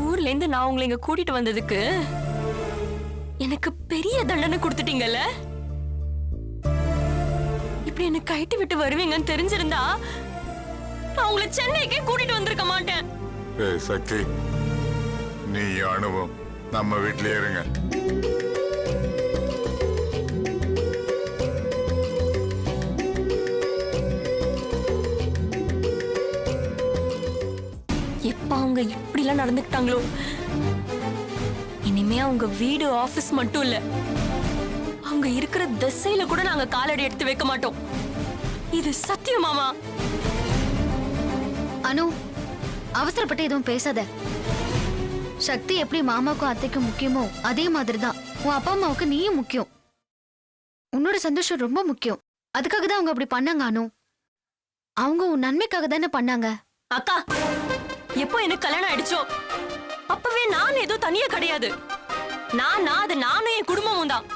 ஊர்ல இருந்து நான் உங்களை இங்க கூட்டிட்டு வந்ததுக்கு எனக்கு பெரிய தண்டனை கொடுத்துட்டீங்கல்ல. இப்படி என்ன கைட்டு விட்டு வருவீங்கன்னு தெரிஞ்சிருந்தா நான் உங்களை சென்னைக்கே கூட்டிட்டு வந்திருக்க மாட்டேன். சக்தி, நீ அனுபவம் நம்ம வீட்லயே இருங்க. எப்ப அவங்க இப்படி எல்லாம் நடந்துக்கிட்டாங்களோ, இனிமே அவங்க வீடு ஆபீஸ் மட்டும் இல்ல, அவங்க இருக்கிற திசையில கூட நாங்க காலடி எடுத்து வைக்க மாட்டோம். இது சத்தியம் மாமா. அனு, அவசரப்பட்டு எதுவும் பேசாத. சக்தி எப்படி மாமாவுக்கும் அத்தைக்கும் முக்கியமோ அதே மாதிரிதான் உன் அப்பா அம்மாவுக்கு நீயும் முக்கியம். உன்னோட சந்தோஷம் ரொம்ப முக்கியம். அதுக்காக தான் அவங்க அப்படி பண்ணாங்க அனு. அவங்க உன் நன்மைக்காக தானே பண்ணாங்க. அக்கா, எப்போ எனக்கு கல்யாணம் ஆயிடுச்சோ அப்பவே நான் ஏதோ தனியா கிடையாது. அது நானும் என் குடும்பமும் தான்.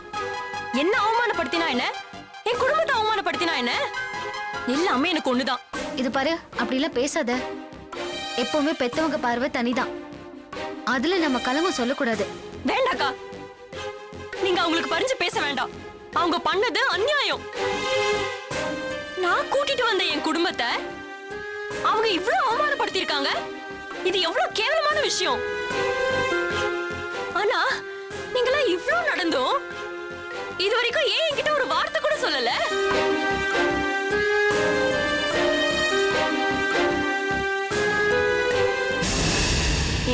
என்ன அவமானப்படுத்தினா என்ன, என் குடும்பத்தை அவமானப்படுத்தினா என்ன, எல்லாமே எனக்கு ஒண்ணுதான். இது பாரு, அப்படிலாம் பேசாத. எப்பவுமே பெத்தவங்க பார்வை தனிதான். அதுல நம்ம கலங்கம் சொல்லக்கூடாது. வேண்டாக்கா, நீங்க அவங்களுக்கு பறிஞ்சு பேச வேண்டாம். அவங்க பண்ணது அநியாயம். நான் கூட்டிட்டு வந்த என் குடும்பத்தை அவங்க இவ்வளவு அவமானப்படுத்திருக்காங்க. இது எவ்வளவு கேவலமான விஷயம். ஆனா நீங்களா இவ்வளவு நடந்தும் இது வரைக்கும் ஏன் என்கிட்ட ஒரு வார்த்தை கூட சொல்லல?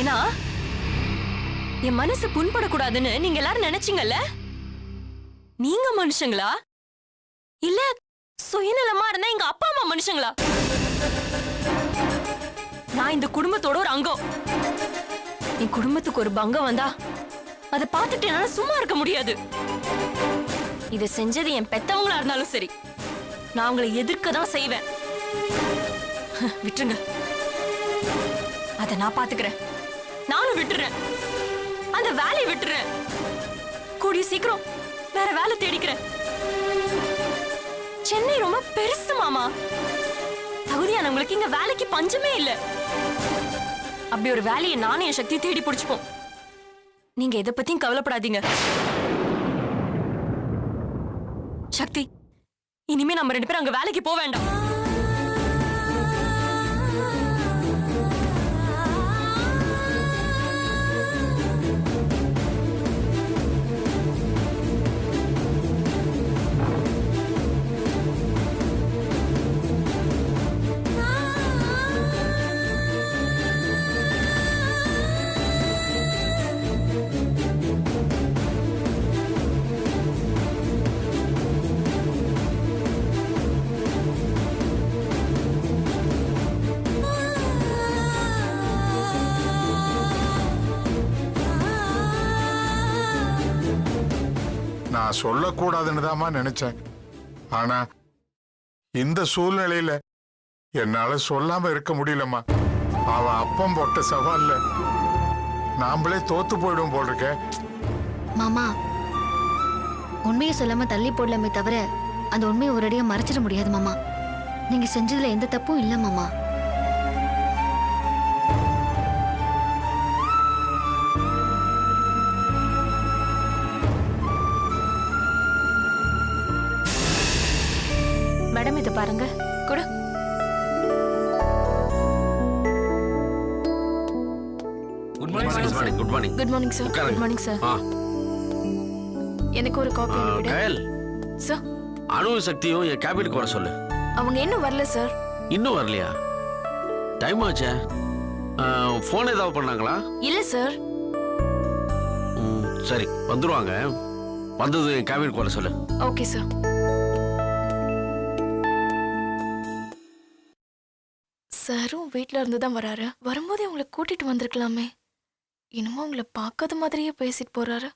ஏன்னா என் மனசு புண்படக்கூடாதுன்னு நீங்க எல்லாரும் நினைச்சீங்கல்ல. நீங்க மனுஷங்களா இல்ல சுயநலமா இருந்தா எங்க அப்பா அம்மா மனுஷங்களா? நான் இந்த குடும்பத்தோட ஒரு அங்கம். என் குடும்பத்துக்கு ஒரு பங்கம் வந்தா அதை பார்த்துட்டு என்னால சும்மா இருக்க முடியாது. இதை செஞ்சது என் பெத்தவங்களா இருந்தாலும் சரி, நான் அவங்களை எதிர்க்க தான் செய்வேன். விட்டுருங்க, அதை நான் பாத்துக்கிறேன். நானும் விட்டுறேன், அந்த வேலையை விட்டுறேன். கூடிய சீக்கிரம் வேற வேலை தேடிக்கிறேன். சென்னை ரொம்ப பெருசு மாமா. தகுதியானவங்களுக்கு இங்க வேலைக்கு பஞ்சமே இல்ல. அப்படி ஒரு வேலையை நானும் என் சக்தியை தேடி பிடிச்சுப்போம். நீங்க எதை பத்தியும் கவலைப்படாதீங்க. சக்தி, இனிமே நம்ம 2 பேரும் அங்க வேலைக்கு போக வேண்டாம். நான் சொல்லக்கூடாதுன்னு தான் நினைச்சேன். ஆனா இந்த சூழ்நிலையில என்னால சொல்லாம இருக்க முடியலம்மா. அவன் அப்பம் போட்ட சவால்ல நாமளே தோத்து போயிடும் போல் இருக்க. மாமா, உண்மையை சொல்லாம தள்ளி போடலாமே தவிர அந்த உண்மையை ஒரேடியா மறைச்சிட முடியாது மாமா. நீங்க செஞ்சதுல எந்த தப்பும் இல்ல மாமா. மேடம், இதை பாருங்க. கூட good morning. Good morning. Good morning sir. Good morning sir. எனக்கு ஒரு காப்பி அனுப்பிடு. கயல் சார், அனு சக்தியும் என் கேபினுக்கு வர சொல்லு. அவங்க இன்னும் வரல சார். இன்னும் வரலையா? டைம் ஆச்சே. ஃபோன் ஏதாவது பண்ணாங்களா? இல்ல சார். சரி, வந்துருவாங்க. வந்தது என் கேபினுக்கு வர சொல்லு. Okay sir. சாரும் வீட்ல இருந்து தான் வராரு. வரும்போது அவங்களை கூட்டிட்டு வந்திருக்கலாமே. இன்னமும் அவங்கள பார்க்காத மாதிரியே பேசிட்டு போறாரு.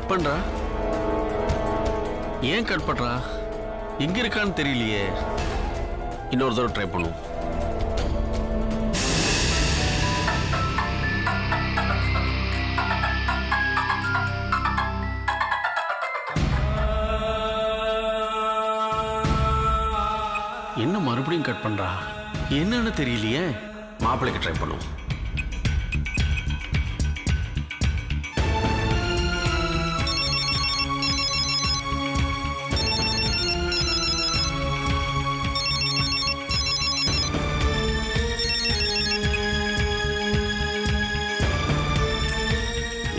கட் பண்றா? ஏன் கட் பண்றா? எங்க இருக்கான்னு தெரியலையே. இன்னொரு தடவை ட்ரை பண்ணுவோம். என்ன மறுபடியும் கட் பண்றா? என்னன்னு தெரியலையே. மாப்பிள்ளைக்கு ட்ரை பண்ணுவோம்.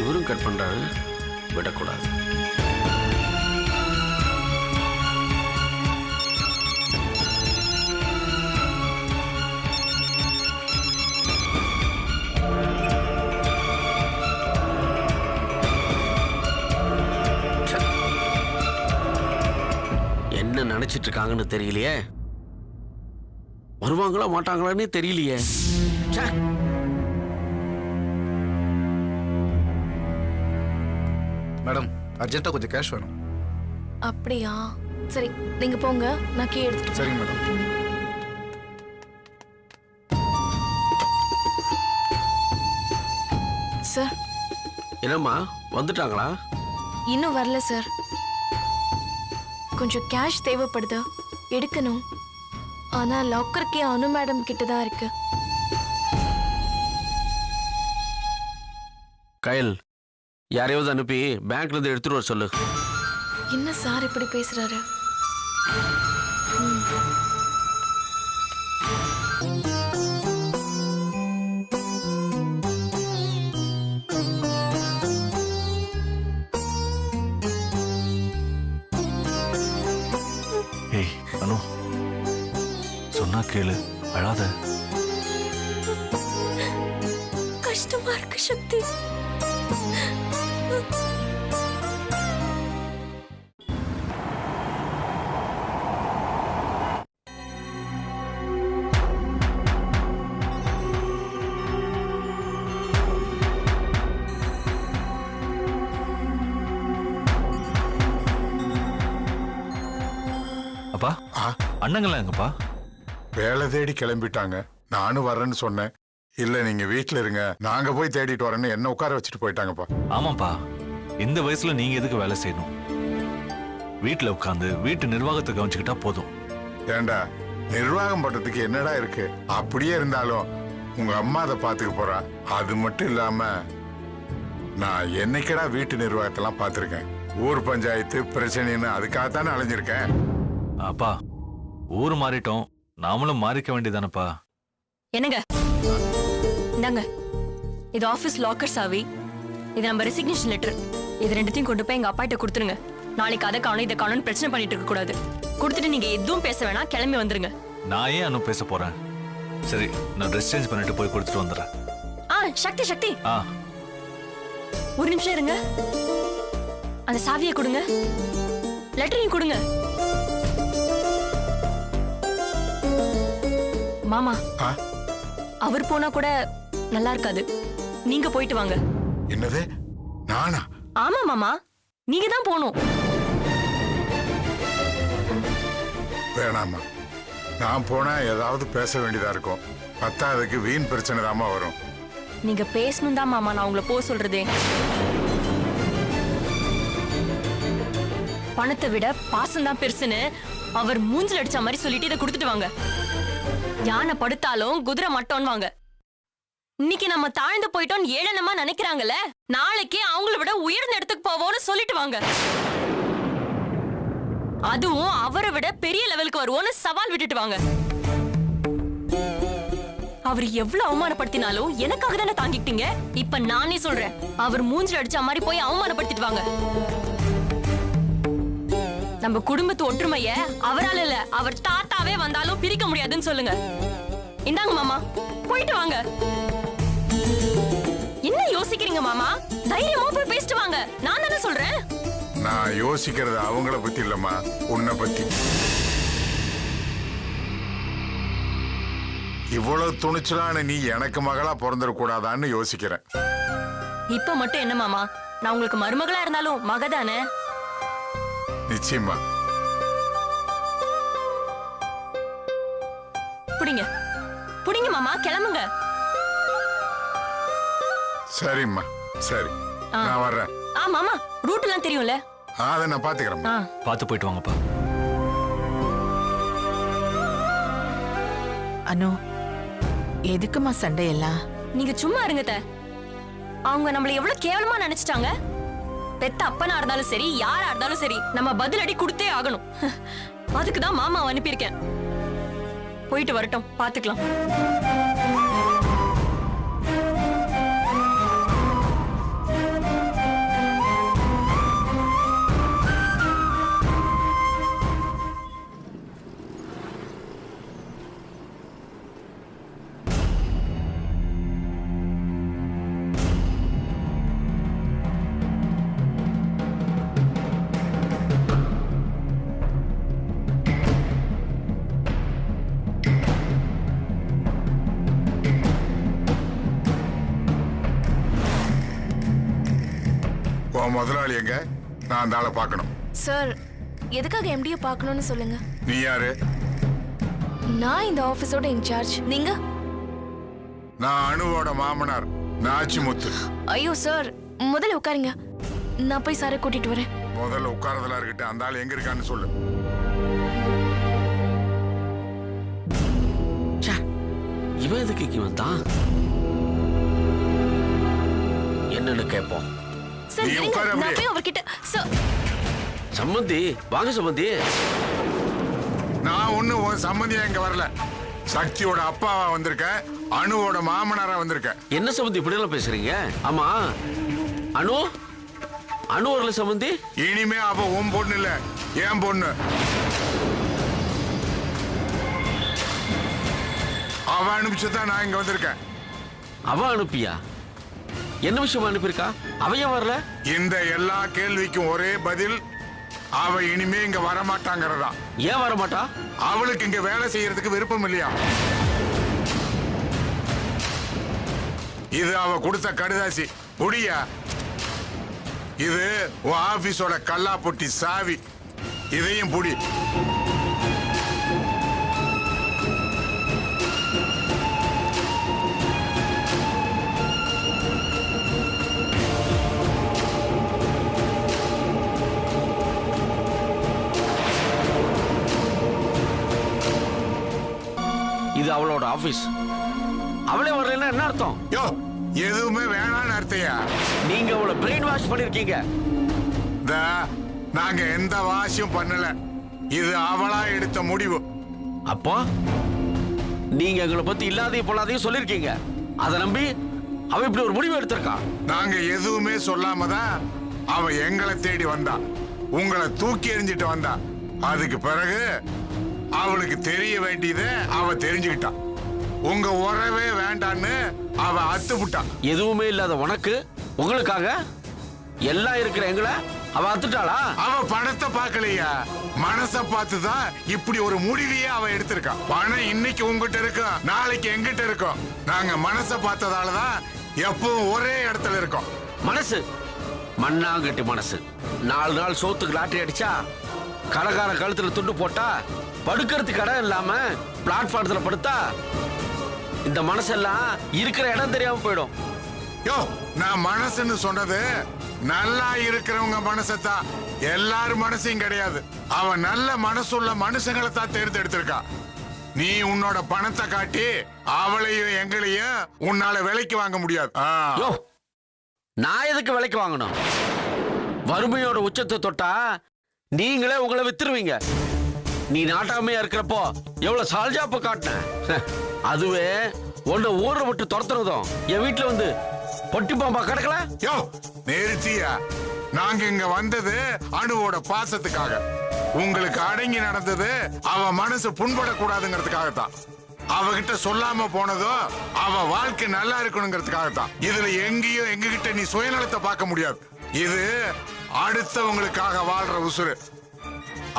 இவரும் கட் பண்றாரு, விடக்கூடாது. என்ன நினைச்சிட்டு இருக்காங்கன்னு தெரியலையே. வருவாங்களா மாட்டாங்களான்னு தெரியலையே. ச்சே. மேடம் அர்ஜென்ட்டா கொஞ்சம் கேஷ் வேணும். அப்படியா? சரி, நீங்க போங்க, நான் கீ எடுத்துட்டு சரிங்க மேடம். சார். என்னம்மா வந்துட்டாங்களா? இன்னும் வரல சார். கொஞ்சம் கேஷ் தேவைப்படுது, எடுக்கணும். ஆனா லாக்கர் கீ அனு மேடம் கிட்ட தான் இருக்கு. கயல், யாரையாவது அனுப்பி பேங்க்ல இருந்து எடுத்துட்டு வர சொல்லு. என்ன சார் இப்படி பேசுறாரு? ஏய் அனு, சொன்னா கேளு, அழாத. கஷ்டமா இருக்கு சக்தி. அப்பா, ஆ, அண்ணங்களாம் எங்கப்பா? வேலை தேடி கிளம்பிட்டாங்க. நானும் வரேன்னு சொன்னேன். இல்ல நீங்க வீட்டுல இருங்க, நாங்க போய் தேடிட்டு வரேன்னு என்ன உட்கார வச்சுட்டு போயிட்டாங்கப்பா. ஆமாப்பா, இந்த வயசுல நீங்க எதுக்கு வேலை செய்யணும்? வீட்டுல உட்காந்து வீட்டு நிர்வாகத்தை கவனிச்சுக்கிட்டா போதும். ஏண்டா, நிர்வாகம் பண்றதுக்கு என்னடா இருக்கு? அப்படியே இருந்தாலும் உங்க அம்மா அதை பாத்துக்க போறா. அது மட்டும் இல்லாம நான் என்னைக்கடா வீட்டு நிர்வாகத்தெல்லாம் பாத்திருக்கேன். ஊர் பஞ்சாயத்து பிரச்சனைன்னு அதுக்காகத்தானே அலைஞ்சிருக்கேன். அப்பா, ஊர் மாறிட்டோம், நாமளும் மாறிக்க வேண்டியதானப்பா. என்னங்க, இந்தாங்க, இது ஆபீஸ் லாக்கர் சாவி, இது நம்ம ரெசிக்னேஷன் லெட்டர். இது ரெண்டுத்தையும் கொண்டு போய் எங்க அப்பாட்ட கொடுத்துருங்க. நாளைக்கு அதை காணும் இதை காணும்னு பிரச்சனை பண்ணிட்டு இருக்க கூடாது. கொடுத்துட்டு நீங்க எதுவும் பேச வேணாம், கிளம்பி வந்துருங்க. நான் ஏன் அனு பேச போறேன்? சரி, நான் ட்ரெஸ் சேஞ்ச் பண்ணிட்டு போய் கொடுத்துட்டு வந்துடுறேன். சக்தி சக்தி, ஆ, ஒரு நிமிஷம் இருங்க. அந்த சாவியை கொடுங்க, லெட்டரையும் கொடுங்க. மாமா, ஆ, அவர் போனா கூட நல்லா இருக்காது. நீங்க போயிட்டு வாங்க. என்னது, நானா? ஆமா மாமா, நீங்க தான் போகணும். வேணாமா, நான் போனா ஏதாவது பேச வேண்டியதா இருக்கும். பத்தாவதுக்கு வீண் பிரச்சனை தாமா வரும். நீங்க பேசணும் தான் மாமா நான் உங்களை போக சொல்றதே. பணத்தை விட பாசம் தான் பெருசுன்னு அவர் மூஞ்சில் அடிச்ச மாதிரி சொல்லிட்டு இதை கொடுத்துட்டு வாங்க. யானை படுத்தாலும் குதிரை மட்டோன்னு வாங்க. இன்னைக்கு நம்ம தாழ்ந்து போயிட்டோம் ஏளனமா நினைக்கிறாங்கல்ல, நாளைக்கு அவங்கள விட உயர்ந்த இடத்துக்கு போவோம்னு சொல்லிட்டு வாங்க. அதுவும் அவரை விட பெரிய லெவலுக்கு வருவோம்னு சவால் விட்டுட்டு வாங்க. அவர் எவ்வளவு அவமானப்படுத்தினாலும் எனக்காக தானே தாங்கிட்டீங்க. இப்ப நானே சொல்றேன், அவர் மூஞ்சில் அடிச்ச மாதிரி போய் அவமானப்படுத்திட்டு வாங்க. நம்ம குடும்பத்து ஒற்றுமைய அவரால் இல்ல அவர் தாத்தாவே வந்தாலும் பிரிக்க முடியாதுன்னு சொல்லுங்க. இந்தாங்க மாமா, போயிட்டு வாங்க. என்ன யோசிக்கிறீங்க மாமா? தைரியமா போய் பேசிட்டு வாங்க. நான் தானே சொல்றேன். நான் யோசிக்கிறது அவங்கள பத்தி இல்லம்மா, உன்னை பத்தி. இவ்வளவு துணிச்சலான நீ எனக்கு மகளா பிறந்துட கூடாதான்னு யோசிக்கிறேன். இப்ப மட்டும் என்ன மாமா, நான் உங்களுக்கு மருமகளா இருந்தாலும் மகதானே. நிச்சயமா. புடிங்க புடிங்க மாமா, கிளம்புங்க. சரிம்மா, சரி, ஆ. நான் வர்றேன். மாமா, ரூட் எல்லாம் தெரியும்ல? அதை நான் பாத்துக்கிறேன். பார்த்து போயிட்டு வாங்கப்பா. அனு, எதுக்குமா சண்டையெல்லாம்? நீங்க சும்மா இருங்க அத்தை. அவங்க நம்மள எவ்வளவு கேவலமா நினைச்சிட்டாங்க. பெத்த அப்பனா இருந்தாலும் சரி, யாரா இருந்தாலும் சரி, நம்ம பதிலடி கொடுத்தே ஆகணும். அதுக்கு தான் மாமாவை அனுப்பியிருக்கேன். போயிட்டு வரட்டும், பாத்துக்கலாம். முதலாளி எங்க? நான் அந்த ஆளை பார்க்கணும். சார், எதுக்காக எம்டியை பார்க்கணும்னு சொல்லுங்க. நீ யாரு? நான் இந்த ஆபீஸோட இன்சார்ஜ். நீங்க? நான் அனுவோட மாமனார் நாச்சிமுத்து. ஐயோ சார், முதல்ல உட்காருங்க. நான் போய் சாரை கூட்டிட்டு வரேன். முதல்ல உட்காரதெல்லாம் இருக்கட்டும், அந்த ஆள் எங்க இருக்கான்னு சொல்லு. இவன் எதுக்கு இங்க வந்தான்? என்னன்னு கேட்போம். சார், நீ இருங்க, உட்காரு நான் அப்படியே. போய் அவர்கிட்ட. சார், சம்மந்தி வாங்க சம்மந்தி. நான் ஒண்ணு உன் சம்மந்தியா இங்க வரல. சக்தியோட அப்பாவா வந்திருக்கேன், அனுவோட மாமனாரா வந்திருக்கேன். என்ன சம்மந்தி இப்படி எல்லாம் பேசுறீங்க? ஆமா, அனு அனு வரல சம்மந்தி. இனிமே அவ உன் பொண்ணு இல்ல, என் பொண்ணு. அவ அனுப்பிச்சுதான் நான் இங்க வந்திருக்கேன். அவ அனுப்பியா? என்ன விஷயம் அனுப்பியிருக்கா? அவ ஏன் வரல? இந்த எல்லா கேள்விக்கும் ஒரே பதில், அவ இனிமே இங்க வரமாட்டாங்கிறதா. ஏன் வர மாட்டா? அவளுக்கு இங்க வேலை செய்யறதுக்கு விருப்பம் இல்லையா? இது அவ கொடுத்த கடுதாசி. புடியா, இது உன் ஆபீஸோட கல்லா பொட்டி சாவி. இதையும் புடி. இது அவளோட ஆபீஸ். அவளே வரலன்னா என்ன அர்த்தம்? யோ, எதுவுமே வேணான்னு அர்த்தையா? நீங்க அவளை பிரெயின் வாஷ் பண்ணிருக்கீங்க. நாங்க எந்த வாஷும் பண்ணல. இது அவளா எடுத்த முடிவு. அப்போ நீங்க எங்களை பத்தி இல்லாதையும் பொல்லாதையும் சொல்லிருக்கீங்க. அதை நம்பி அவ இப்படி ஒரு முடிவு எடுத்திருக்கா. நாங்க எதுவுமே சொல்லாம தான் அவ எங்களை தேடி வந்தா. உங்களை தூக்கி எறிஞ்சிட்டு வந்தா. அதுக்கு பிறகு அவளுக்கு தெரிய வேண்டியதை அவ தெரிஞ்சுக்கிட்டா. உங்க உறவே வேண்டான்னு அவ அத்துப்புட்டா. எதுவுமே இல்லாத உனக்கு உங்களுக்காக எல்லாம் இருக்கிற எங்களை அவ அத்துட்டாளா? அவ பணத்தை பார்க்கலையா, மனச பார்த்துதான் இப்படி ஒரு முடிவையே அவ எடுத்திருக்கா. பணம் இன்னைக்கு உங்ககிட்ட இருக்கும், நாளைக்கு எங்கிட்ட இருக்கும். நாங்க மனச பார்த்ததாலதான் எப்பவும் ஒரே இடத்துல இருக்கோம். மனசு மண்ணாங்கட்டி மனசு. 4 நாள் சோத்துக்கு லாட்டரி அடிச்சா, கடைக்கார கழுத்துல துண்டு போட்டா, படுக்கிறதுக்கு இடம் இல்லாம பிளாட்ஃபார்ம்ல படுத்தா, இந்த மனசெல்லாம் இருக்கிற இடம் தெரியாம போயிடும். யோ, நான் மனசுன்னு சொன்னது நல்லா இருக்கிறவங்க மனசத்தான், எல்லாரும் மனசையும் கிடையாது. அவ நல்ல மனசுள்ள மனுஷங்களை தான் தேர்ந்தெடுத்திருக்கா. நீ உன்னோட பணத்தை காட்டி அவளையும் எங்களையும் உன்னால விலைக்கு வாங்க முடியாது. யோ, நான் எதுக்கு விலைக்கு வாங்கணும்? வறுமையோட உச்சத்தை தொட்டா நீங்களே உங்களை வித்துருவீங்க. நீ நாட்டாமையா இருக்கிறப்போ எவ்வளவு சால்ஜாப்ப காட்டின. அதுவே உன்னை ஊரை விட்டு துரத்துறதும் என் வீட்டுல வந்து பொட்டி பாம்பா கிடக்கல. யோ, நிறுத்தியா? நாங்க இங்க வந்தது அனுவோட பாசத்துக்காக. உங்களுக்கு அடங்கி நடந்தது அவ மனசு புண்படக்கூடாதுங்கிறதுக்காகத்தான். அவகிட்ட சொல்லாம போனதும் அவ வாழ்க்கை நல்லா இருக்கணுங்கிறதுக்காகத்தான். இதுல எங்கேயும் எங்ககிட்ட நீ சுயநலத்தை பார்க்க முடியாது. இது அடுத்தவங்களுக்காக வாழ்ற உசுறு,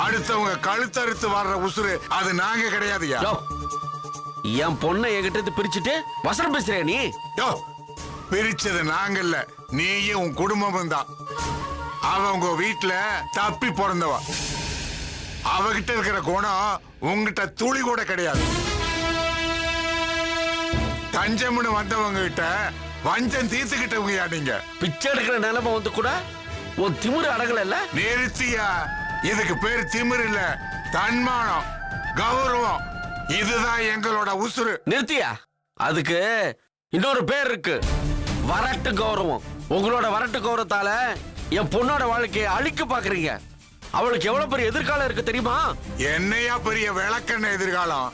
அடுத்தவங்க கழுத்தறுத்து வாழ்ற உசுறு. அது நாங்க கிடையாதுயா. என் பொண்ணை என்கிட்ட பிரிச்சுட்டு வசனம் பேசுறியா நீ? யோ, பிரிச்சது நாங்கல்ல, நீயும் உன் குடும்பமும் தான். அவ உங்க வீட்டுல தப்பி பிறந்தவ. அவகிட்ட இருக்கிற குணம் உங்ககிட்ட துளி கூட கிடையாது. தஞ்சம்னு வந்தவங்க கிட்ட வஞ்சம் தீர்த்துக்கிட்டவங்க நீங்க. பிச்சை எடுக்கிற நிலைமை வந்து கூட உன் திமிரு அடங்கல. நிறுத்தியா, இதுக்கு பேர் திமிரு இல்ல, தன்மானம், கௌரவம். இதுதான் எங்களோட உசுறு. நிறுத்தியா, அதுக்கு இன்னொரு பேர் இருக்கு, வரட்டு கௌரவம். உங்களோட வரட்டு கௌரவத்தால என் பொண்ணோட வாழ்க்கையை அழிக்க பாக்குறீங்க. அவளுக்கு எவ்வளவு பெரிய எதிர்காலம் இருக்கு தெரியுமா? என்னையா பெரிய விளக்கண்ண எதிர்காலம்?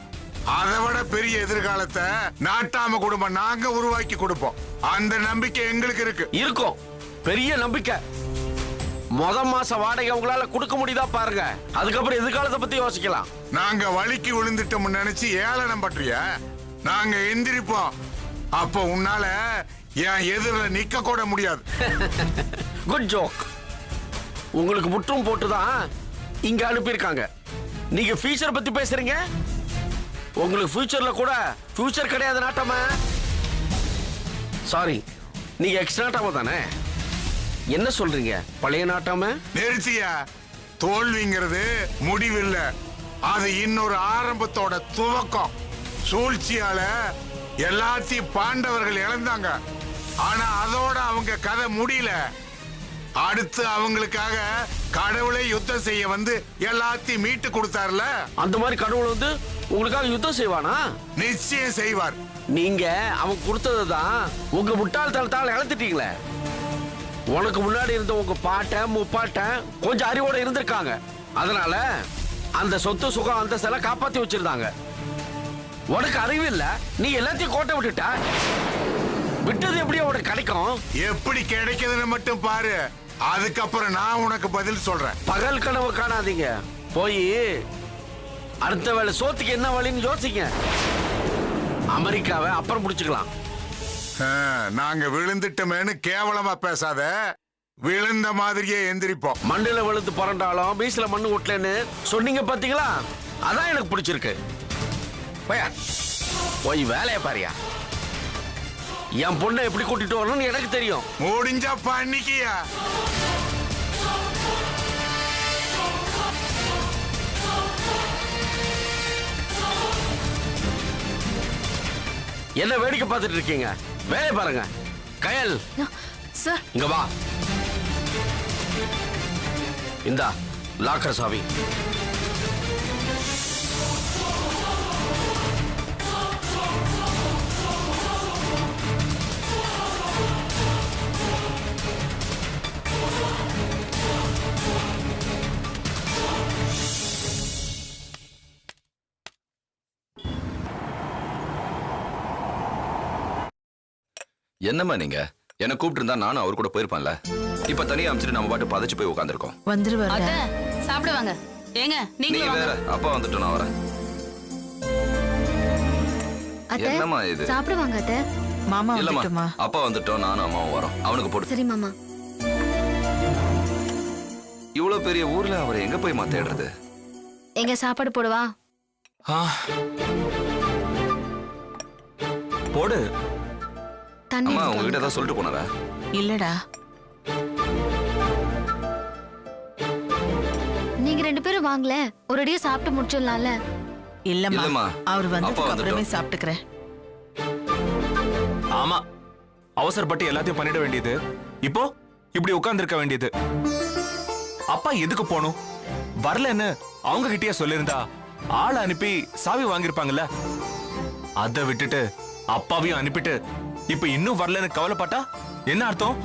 அதை விட பெரிய எதிர்காலத்தை நாட்டாம குடும்பம் நாங்க உருவாக்கி கொடுப்போம். அந்த நம்பிக்கை எங்களுக்கு இருக்கு. இருக்கும், பெரிய நம்பிக்கை. மாச வாடகை உங்களால கொடுக்க முடியுதா பாருங்க, அதுக்கப்புறம் எதிர்காலத்தை பத்தி யோசிக்கலாம். நாங்க வலிக்கு விழுந்துட்டோம்னு நினைச்சு ஏளனம் பண்றிய? நாங்க எந்திரிப்போம். அப்ப உன்னால என் எதிரில் நிக்க கூட முடியாது. Good joke. உங்களுக்கு முற்றும் போட்டுதான் இங்க அனுப்பியிருக்காங்க. நீங்க ஃபியூச்சர் பத்தி பேசுறீங்க. உங்களுக்கு ஃபியூச்சர்ல கூட ஃபியூச்சர் கிடையாது நாட்டாம. சாரி, நீங்க எக்ஸ் நாட்டாம தானே? என்ன சொல்றீங்க பழைய நாட்டாம? நிறுத்தியா, தோல்விங்கிறது முடிவில்ல, அது இன்னொரு ஆரம்பத்தோட துவக்கம். சூழ்ச்சியால எல்லாத்தையும் பாண்டவர்கள் இழந்தாங்க. ஆனா அதோட அவங்க கதை முடியல. அடுத்து அவங்களுக்காக கடவுளை யுத்தம் செய்ய வந்து எல்லாத்தையும் மீட்டு கொடுத்தாருல. அந்த மாதிரி கடவுள் வந்து உங்களுக்காக யுத்தம் செய்வானா? நிச்சயம் செய்வார். நீங்க அவன் கொடுத்ததுதான் உங்க முட்டாள்தனத்தால இழந்துட்டீங்களே. உனக்கு முன்னாடி இருந்த உங்க பாட்டன் முப்பாட்டன் கொஞ்சம் அறிவோட இருந்திருக்காங்க. அதனால அந்த சொத்து சுகம் அந்த சில காப்பாத்தி வச்சிருந்தாங்க. உனக்கு அறிவு இல்ல, நீ எல்லாத்தையும் கோட்டை விட்டுட்ட. விட்டது எப்படி உனக்கு கிடைக்கும்? எப்படி கிடைக்குதுன்னு மட்டும் பாரு, அதுக்கப்புறம் நான் உனக்கு பதில் சொல்றேன். பகல் கனவு காணாதீங்க, போய் அடுத்த வேளை சோத்துக்கு என்ன வழின்னு யோசிங்க. அமெரிக்காவை அப்புறம் முடிச்சுக்கலாம். நாங்க விழுந்துட்டோமேனு கேவலமா பேசாத, விழுந்த மாதிரியே எந்திரிப்போம். மண்ணில விழுந்து புரண்டாலும் பீச்ல மண்ணு ஒட்டலன்னு சொன்னீங்க பாத்தீங்களா? அதான் எனக்கு பிடிச்சிருக்கு. போயா, போய் வேலையை பாரியா. என் பொண்ணை எப்படி கூட்டிட்டு வரணும்னு எனக்கு தெரியும். முடிஞ்சா பண்ணிக்கியா. என்ன வேடிக்கை பார்த்துட்டு இருக்கீங்க? வேலை பாருங்க. கயல், சார், இங்க வா. இந்தா லாக்கர் சாவி. என்னம்மா நீங்க என்ன கூப்பிட்டு இருந்தா நானும் அவர் கூட போயிருப்பேன்ல. இப்ப தனியா அமைச்சிட்டு நம்ம பாட்டு பதச்சு போய் உட்காந்துருக்கோம். வந்துருவாங்க. சாப்பிடுவாங்க. ஏங்க நீ நீங்க வேற, அப்பா வந்துட்டோம், நான் வரேன். என்னம்மா இது? சாப்பிடுவாங்க அத்தை. மாமா இல்லம்மா, வந்துட்டுமா? அப்பா வந்துட்டோம், நானும் அம்மாவும் வரோம். அவனுக்கு போட்டு. சரி மாமா. இவ்வளவு பெரிய ஊர்ல அவரை எங்க போய் தேடுறது? எங்க சாப்பாடு போடுவா? போடு. தண்ணி அம்மா எடுத்து உங்ககிட்ட வாங்க. ஏதாவது சொல்லிட்டு போனாரா? இல்லடா, நீங்க 2 பேரும் வாங்கல, ஒரேடியா சாப்பிட்டு முடிச்சிடலாம்ல. இல்லம்மா, இல்லம்மா, அவர் அப்பா வந்ததுக்கு வந்துட்டோம். அப்புறமே சாப்பிட்டுக்கிறேன். ஆமா, அவசரப்பட்டு எல்லாத்தையும் பண்ணிட வேண்டியது. இப்போ இப்படி உட்கார்ந்திருக்க வேண்டியது. அப்பா எதுக்கு போகணும்? வரலன்னு அவங்க கிட்டயே சொல்லிருந்தா ஆளை அனுப்பி சாவி வாங்கிருப்பாங்கல்ல. அதை விட்டுட்டு அப்பாவையும் அனுப்பிட்டு இப்ப இன்னும் வரலன்னு கவலைப்பட்டா என்ன அர்த்தம்?